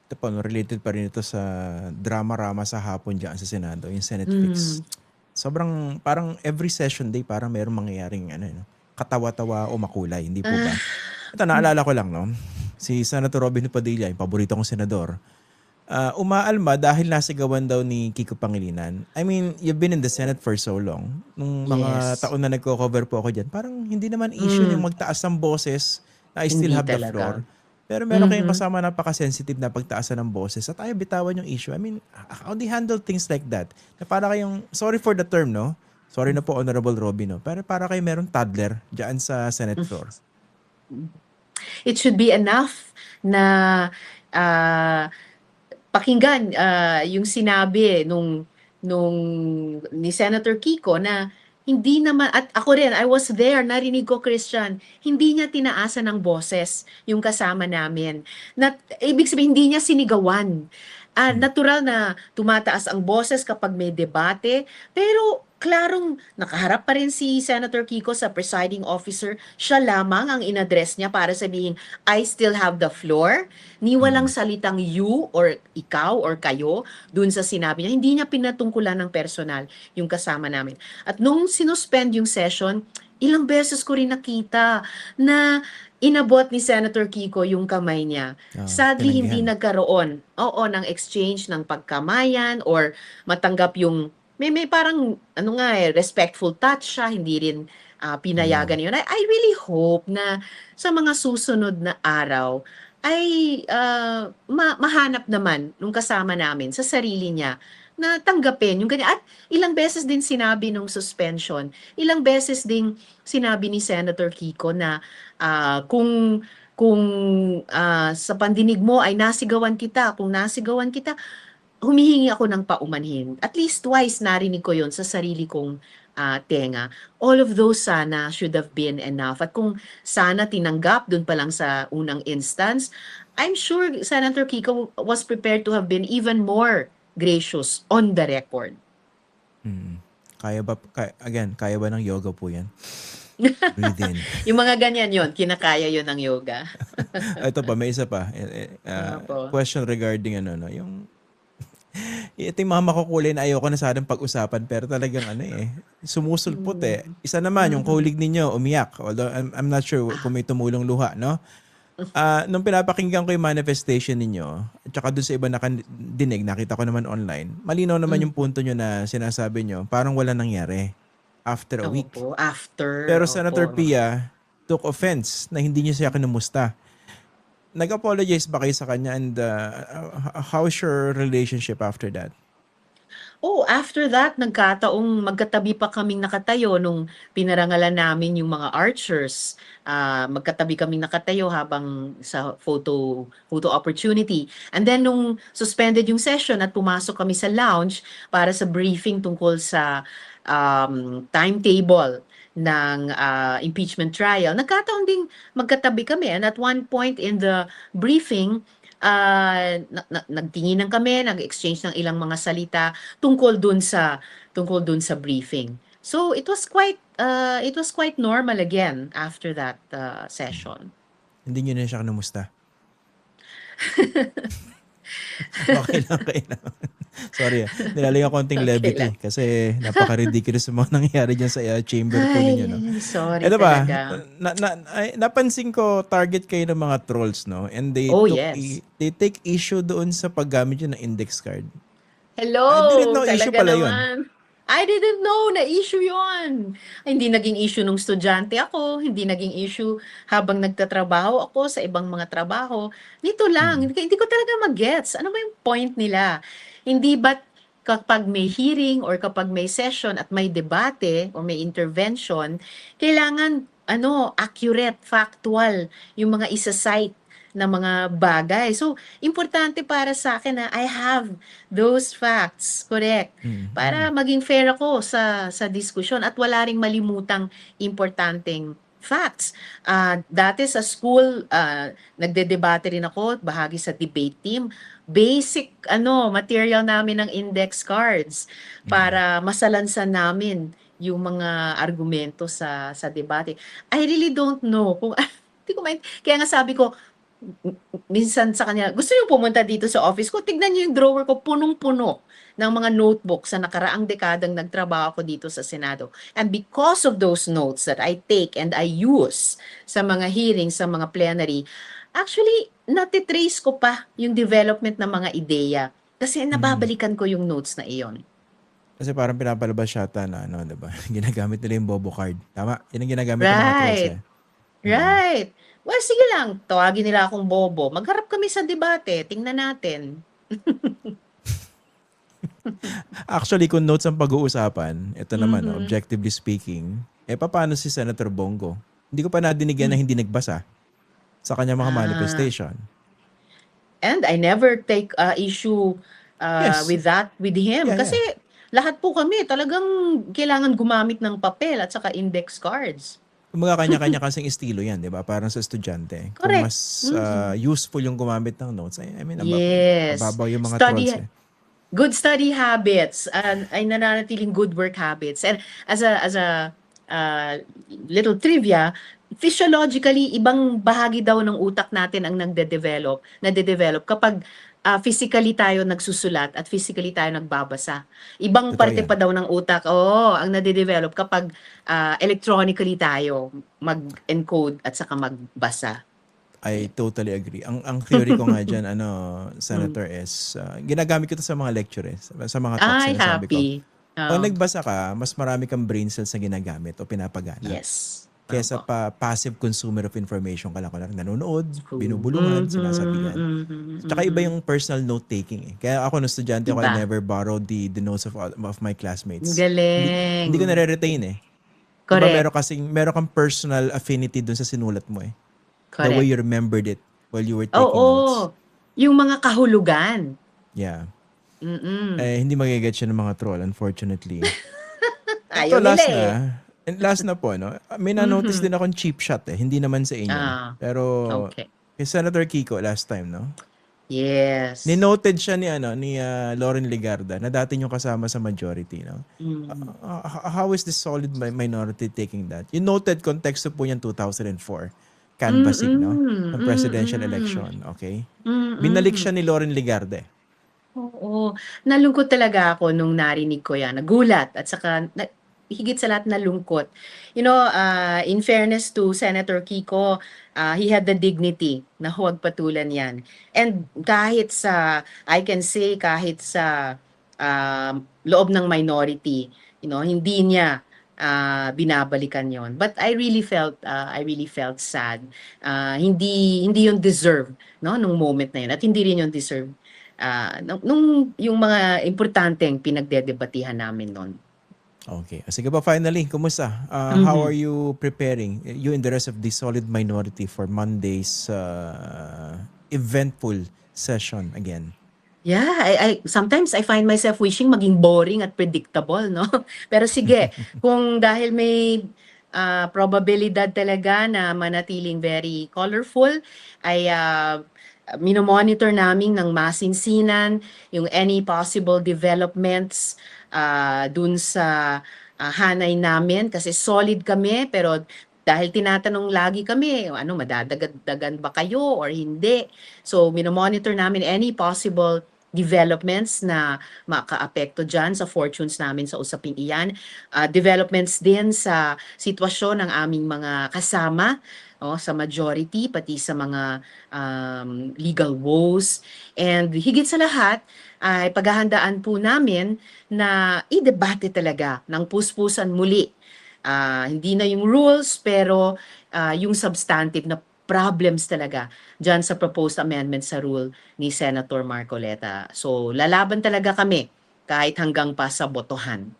ito po, no, related pa rin ito sa drama-rama sa hapon diyan sa Senado, yung Senate Fix. Hmm. Sobrang parang every session day parang mayroong mangyayaring ano, no, katawa-tawa o makulay, hindi po Ah, ba? Ito naalala ko lang, no, si Senator Robin Padilla, yung paborito kong senador, umaalma dahil nasigawan daw ni Kiko Pangilinan. I mean, you've been in the Senate for so long. Nung mga yes. taon na nagko-cover po ako dyan, parang hindi naman issue yung Hmm, magtaas ng boses na I still hindi have the talaga. floor. Pero meron kayong Mhm. kasama napaka-sensitive na pagtaasan ng boses at ayaw bitawan yung issue. I mean, how do you handle things like that? Na para kayong, sorry for the term, no? Sorry na po, Honorable Robin, no? Pero para kayo meron toddler dyan sa Senate floor. It should be enough na ah, pakinggan yung sinabi nung ni Senator Kiko na hindi naman, at ako rin, I was there, narinig ko, Christian, hindi niya tinaasan ng boses yung kasama namin. Ibig sabihin, hindi niya sinigawan. Hmm. Natural na tumataas ang boses kapag may debate, pero klarong nakaharap pa rin si Senator Kiko sa presiding officer. Siya lamang ang inaddress niya para sabihin, I still have the floor. Ni walang Mm. salitang you or ikaw or kayo dun sa sinabi niya. Hindi niya pinatungkulan ng personal yung kasama namin. At nung sinuspend yung session, ilang beses ko rin nakita na inabot ni Senator Kiko yung kamay niya. Sadly, hindi Tinanggihan. nagkaroon, ng exchange ng pagkamayan or matanggap yung may parang ano nga respectful touch siya, hindi rin Ayun. pinayagan yun. I really hope na sa mga susunod na araw ay mahanap naman nung kasama namin sa sarili niya na tanggapin yung ganyan. At ilang beses din sinabi nung suspension, ilang beses din sinabi ni Senator Kiko na kung sa pandinig mo ay nasigawan kita, kung nasigawan kita, humihingi ako ng paumanhin. At least twice narinig ko yon sa sarili kong tenga. All of those sana should have been enough. At kung sana tinanggap dun pa lang sa unang instance, I'm sure Senator Kiko was prepared to have been even more gracious on the record. Mm. Kaya ba, again, kaya ba ng yoga po yan? Breathe in. Yung mga ganyan yon, kinakaya yon ng yoga. Ito pa, may isa pa. Opo. Question regarding ano, no, yung ito yung mga makukulay na ayoko na sanang pag-usapan pero talagang ano sumusulpot eh. Mm. Isa naman, yung Mhm. colleague ninyo, umiyak. Although I'm not sure kung may tumulong luha, no? Nung pinapakinggan ko yung manifestation ninyo, at saka doon sa iba nakadinig, nakita ko naman online, malinaw naman yung Mhm. punto nyo na sinasabi nyo, parang wala nangyari after a week. Opo, after, Pero Senator opo. Pia took offense na hindi niyo siya kinumusta. Nag-apologize ba kayo sa kanya and how's your relationship after that? Oh, after that nagkataong magkatabi pa kaming nakatayo nung pinarangalan namin yung mga archers. Magkatabi kaming nakatayo habang sa photo opportunity. And then nung suspended yung session at pumasok kami sa lounge para sa briefing tungkol sa timetable ng impeachment trial, nagkataon ding magkatabi kami. And at one point in the briefing, nagtinginan kami, nag-exchange ng ilang mga salita tungkol dun sa briefing. So it was quite normal again after that Hmm. session. Hindi niyo na siya kinumusta? Okay lang kayo naman. Sorry nilalagyan ko konting Okay levity lang. kasi napaka-ridiculous ng mga nangyayari dyan sa chamber po ninyo, no? Ay, sorry Ito ba, talaga. napansin ko target kayo ng mga trolls, no? And Oh, yes. they take issue doon sa paggamit yun ng index card. I didn't Hello, know issue talaga pala yun. naman. I didn't know na issue yon. Hindi naging issue nung estudyante ako, hindi naging issue habang nagtatrabaho ako sa ibang mga trabaho. Nito lang, Mm. hindi ko talaga mag-gets. Ano ba yung point nila? Hindi ba't kapag may hearing or kapag may session at may debate or may intervention, kailangan accurate, factual yung mga isa-cite na mga bagay. So, importante para sa akin na I have those facts, correct. Mm. Mm. Para maging fair ako sa diskusyon at wala ring malimutang importanteng facts. Dati sa school, nagdedebate rin ako, bahagi sa debate team. Basic material namin ng index cards Mm. para masalansan namin yung mga argumento sa debate. I really don't know kung hindi ko kaya nga sabi ko minsan sa kanya, gusto niyo pumunta dito sa office ko, tignan niyo yung drawer ko, punong-puno ng mga notebook sa nakaraang dekadang nagtrabaho ako dito sa Senado. And because of those notes that I take and I use sa mga hearings, sa mga plenary, actually, natitrace ko pa yung development ng mga ideya. Kasi Mm. nababalikan ko yung notes na iyon. Kasi parang pinapalabas yata na ano, 'di ba? Ginagamit nila yung Bobo card. Tama? Yan ang ginagamit ng mga trolls Right. eh. Mm. Right. Well, sige lang, tawagin nila akong bobo. Magharap kami sa debate, tingnan natin. Actually, kung notes ang pag-uusapan, ito naman, no, Mhm. objectively speaking, paano si Senator Bongo? Hindi ko pa nadinig yan na hindi nagbasa sa kanyang mga Ah, manifestation. and I never take issue Yes. with that with him Yeah, kasi yeah. lahat po kami talagang kailangan gumamit ng papel at saka index cards. Kumbaga kanya-kanya kasing estilo yan, di ba? Parang sa estudyante. Kung Correct. mas Mm. useful yung gumamit ng notes, I mean, Yes. mababaw yung mga trolls Study eh. Good study habits and ay nananatiling good work habits. And as a uh, little trivia, physiologically ibang bahagi daw ng utak natin ang nade-develop kapag physically tayo nagsusulat at physically tayo nagbabasa. Ibang Totoo parte yan. pa daw ng utak, ang nade-develop kapag electronically tayo mag-encode at saka magbasa. I totally agree. Ang theory ko nga dyan, Mm. Senator, is ginagamit ko to sa mga lecture eh. Sa mga talks, Ay, sinasabi ko. happy. Pag Oh, nagbasa ka, mas marami kang brain cells na ginagamit o pinapagana. yes. Kesa Opo. pa passive consumer of information ka lang nanonood, True. binubulungan, Mhm, sinasabihan. mhm, Tsaka iba mhm. yung personal note-taking eh. Kaya ako nung estudyante ako, I 'Di never borrowed the notes of my Ang classmates. Hindi ko galing. nare-retain eh. 'Di ba Correct, meron kang personal affinity dun sa sinulat mo eh. The way correct. you remembered it while you were taking notes. Oo, yung mga kahulugan. Yeah. Mm. Hindi magigets yun ng mga troll, unfortunately. Ito Ayaw nila, last eh. na. And last na po, no? May na-notice Mhm. din akong cheap shot eh. Hindi naman sa inyo. Pero Okay. kay Senator Kiko last time, no? Yes. Ni-noted siya ni Lauren Legarda na dati yung kasama sa majority, no? Mm. How is this solid minority taking that? You noted konteksto po niyan 2004 canvassing, no? Mm, Ng presidential mm, election, okay? Binalik mm. siya ni Lauren Legarda. Oo, nalungkot talaga ako nung narinig ko 'yan, nagulat at saka higit sa lahat nalungkot. You know, in fairness to Senator Kiko, he had the dignity na huwag patulan 'yan. And kahit sa I can say kahit sa, loob ng minority, hindi niya, binabalikan 'yon. But I really felt sad. Hindi hindi 'yon deserve 'no, nung moment na 'yon at hindi rin 'yon deserve nung yung mga importanteng pinagdedebatihan namin nun. Okay. Sige pa, finally, kumusta? How are Mhm. you preparing, you and the rest of the solid minority, for Monday's eventful session again? Yeah, I sometimes I find myself wishing maging boring at predictable 'no. Pero sige, kung dahil may, probabilidad talaga na manatiling very colorful ay, mino-monitor namin ng masinsinan yung any possible developments, dun sa, hanay namin kasi solid kami pero dahil tinatanong lagi kami, ano madadagdagan ba kayo or hindi? So mino-monitor namin any possible developments na makaapekto diyan sa fortunes namin sa usaping iyan. Developments din sa sitwasyon ng aming mga kasama, sa majority, pati sa mga legal woes. And higit sa lahat, ay paghahandaan po namin na idebate talaga ng puspusan muli. Hindi na yung rules, pero yung substantive na problems talaga dyan sa proposed amendment sa rule ni Senator Marcoleta. So, lalaban talaga kami kahit hanggang pa sa botohan.